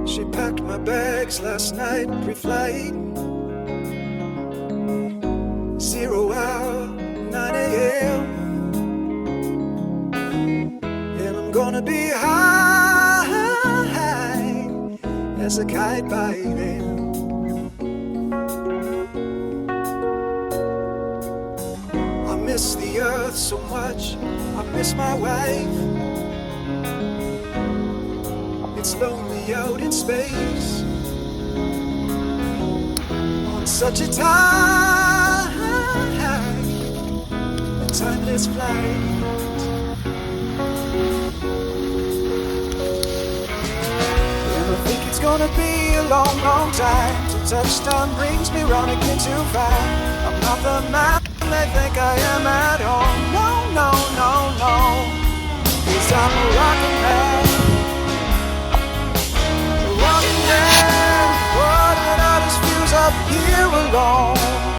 She packed my bags last night, pre-flight. 0 hour, 9 a.m. And I'm gonna be high as a kite by then. I miss the earth so much, I miss my wife. It's lonely out in space on such a timeless flight. And I think it's gonna be a long, long time till touchdown brings me round again to find I'm not the man they think I am at all. No, no, no, no, 'cause I'm a rockin' man. Rockin' man, what did I just fuse up here alone?